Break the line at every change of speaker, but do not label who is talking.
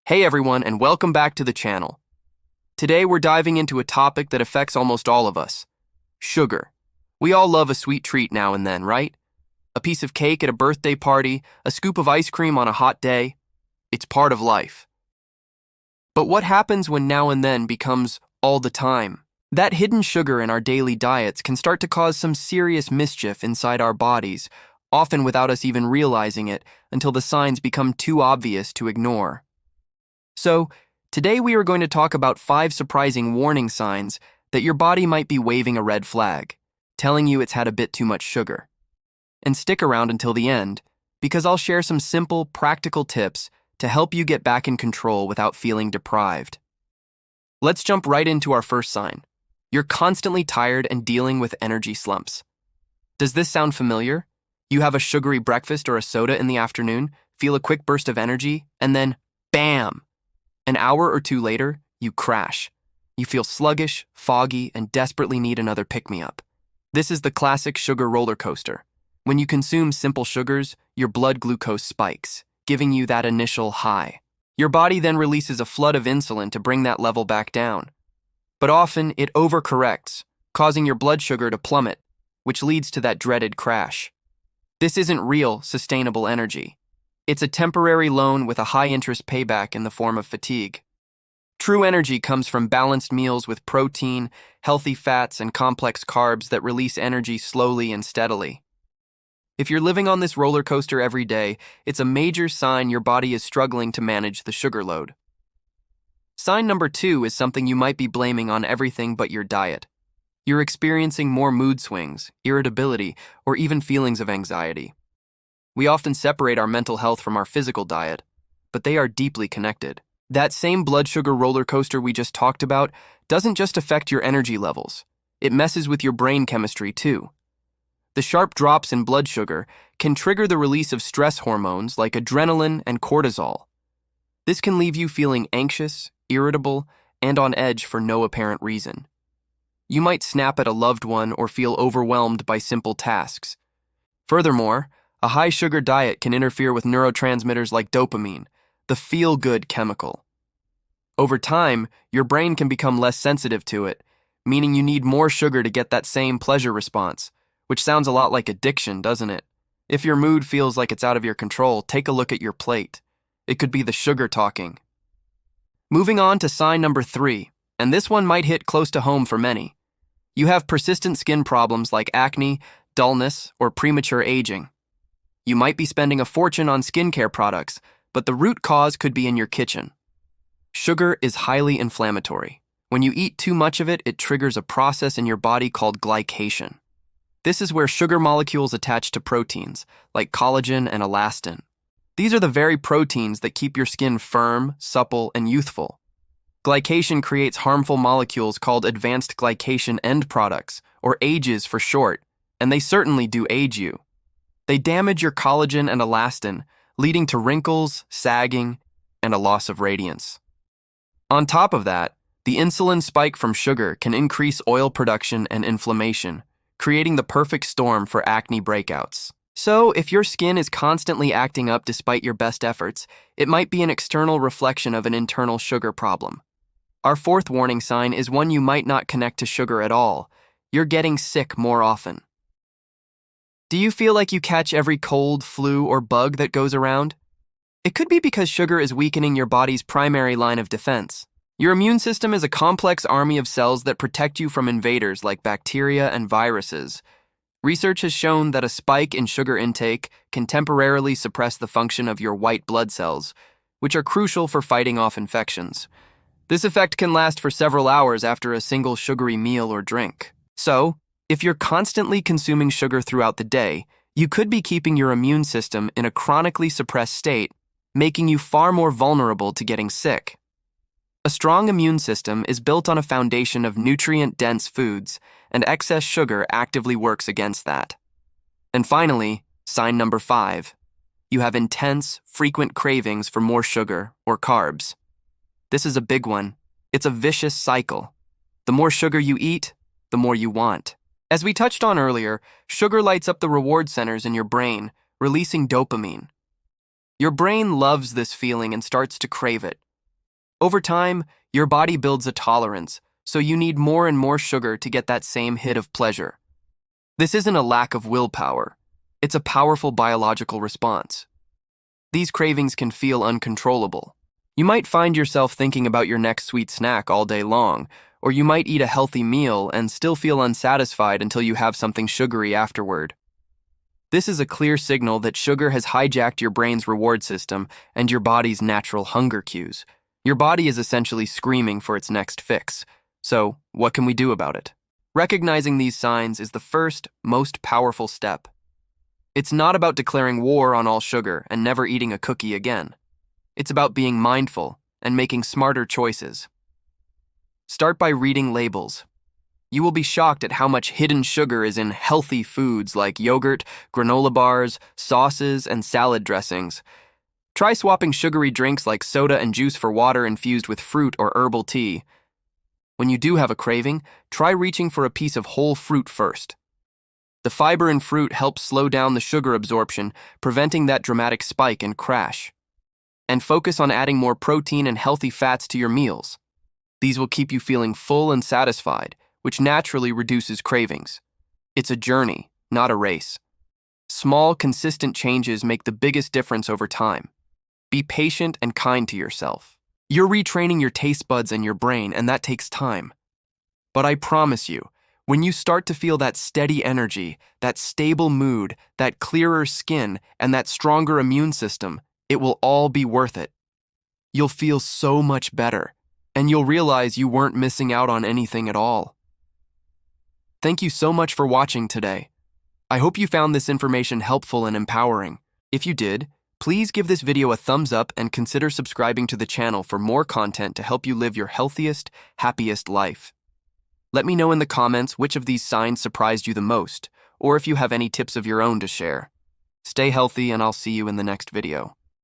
Hey everyone, and welcome back to the channel. Today we're diving into a topic that affects almost all of us: sugar. We all love a sweet treat now and then, right? A piece of cake at a birthday party, a scoop of ice cream on a hot day. It's part of life. But what happens when now and then becomes all the time? That hidden sugar in our daily diets can start to cause some serious mischief inside our bodies, often without us even realizing it until the signs become too obvious to ignore. So, today we are going to talk about 5 surprising warning signs that your body might be waving a red flag, telling you it's had a bit too much sugar. And stick around until the end, because I'll share some simple, practical tips to help you get back in control without feeling deprived. Let's jump right into our first sign. You're constantly tired and dealing with energy slumps. Does this sound familiar? You have a sugary breakfast or a soda in the afternoon, feel a quick burst of energy, and then, bam! An hour or two later, you crash. You feel sluggish, foggy, and desperately need another pick-me-up. This is the classic sugar roller coaster. When you consume simple sugars, your blood glucose spikes, giving you that initial high. Your body then releases a flood of insulin to bring that level back down. But often, it overcorrects, causing your blood sugar to plummet, which leads to that dreaded crash. This isn't real, sustainable energy. It's a temporary loan with a high-interest payback in the form of fatigue. True energy comes from balanced meals with protein, healthy fats, and complex carbs that release energy slowly and steadily. If you're living on this roller coaster every day, it's a major sign your body is struggling to manage the sugar load. Sign number 2 is something you might be blaming on everything but your diet. You're experiencing more mood swings, irritability, or even feelings of anxiety. We often separate our mental health from our physical diet, but they are deeply connected. That same blood sugar roller coaster we just talked about doesn't just affect your energy levels. It messes with your brain chemistry too. The sharp drops in blood sugar can trigger the release of stress hormones like adrenaline and cortisol. This can leave you feeling anxious, irritable, and on edge for no apparent reason. You might snap at a loved one or feel overwhelmed by simple tasks. Furthermore, a high-sugar diet can interfere with neurotransmitters like dopamine, the feel-good chemical. Over time, your brain can become less sensitive to it, meaning you need more sugar to get that same pleasure response, which sounds a lot like addiction, doesn't it? If your mood feels like it's out of your control, take a look at your plate. It could be the sugar talking. Moving on to sign number 3, and this one might hit close to home for many. You have persistent skin problems like acne, dullness, or premature aging. You might be spending a fortune on skincare products, but the root cause could be in your kitchen. Sugar is highly inflammatory. When you eat too much of it, it triggers a process in your body called glycation. This is where sugar molecules attach to proteins, like collagen and elastin. These are the very proteins that keep your skin firm, supple, and youthful. Glycation creates harmful molecules called advanced glycation end products, or AGEs for short, and they certainly do age you. They damage your collagen and elastin, leading to wrinkles, sagging, and a loss of radiance. On top of that, the insulin spike from sugar can increase oil production and inflammation, creating the perfect storm for acne breakouts. So, if your skin is constantly acting up despite your best efforts, it might be an external reflection of an internal sugar problem. Our 4th warning sign is one you might not connect to sugar at all. You're getting sick more often. Do you feel like you catch every cold, flu, or bug that goes around? It could be because sugar is weakening your body's primary line of defense. Your immune system is a complex army of cells that protect you from invaders like bacteria and viruses. Research has shown that a spike in sugar intake can temporarily suppress the function of your white blood cells, which are crucial for fighting off infections. This effect can last for several hours after a single sugary meal or drink. So, if you're constantly consuming sugar throughout the day, you could be keeping your immune system in a chronically suppressed state, making you far more vulnerable to getting sick. A strong immune system is built on a foundation of nutrient-dense foods, and excess sugar actively works against that. And finally, sign number 5. You have intense, frequent cravings for more sugar or carbs. This is a big one. It's a vicious cycle. The more sugar you eat, the more you want. As we touched on earlier, sugar lights up the reward centers in your brain, releasing dopamine. Your brain loves this feeling and starts to crave it, Over time, your body builds a tolerance, so you need more and more sugar to get that same hit of pleasure. This isn't a lack of willpower. It's a powerful biological response. These cravings can feel uncontrollable. You might find yourself thinking about your next sweet snack all day long, or you might eat a healthy meal and still feel unsatisfied until you have something sugary afterward. This is a clear signal that sugar has hijacked your brain's reward system and your body's natural hunger cues. Your body is essentially screaming for its next fix. So, what can we do about it? Recognizing these signs is the first, most powerful step. It's not about declaring war on all sugar and never eating a cookie again. It's about being mindful and making smarter choices. Start by reading labels. You will be shocked at how much hidden sugar is in healthy foods like yogurt, granola bars, sauces, and salad dressings. Try swapping sugary drinks like soda and juice for water infused with fruit or herbal tea. When you do have a craving, try reaching for a piece of whole fruit first. The fiber in fruit helps slow down the sugar absorption, preventing that dramatic spike and crash. And focus on adding more protein and healthy fats to your meals. These will keep you feeling full and satisfied, which naturally reduces cravings. It's a journey, not a race. Small, consistent changes make the biggest difference over time. Be patient and kind to yourself. You're retraining your taste buds and your brain, and that takes time. But I promise you, when you start to feel that steady energy, that stable mood, that clearer skin, and that stronger immune system, it will all be worth it. You'll feel so much better, and you'll realize you weren't missing out on anything at all. Thank you so much for watching today. I hope you found this information helpful and empowering. If you did, please give this video a thumbs up and consider subscribing to the channel for more content to help you live your healthiest, happiest life. Let me know in the comments which of these signs surprised you the most, or if you have any tips of your own to share. Stay healthy, and I'll see you in the next video.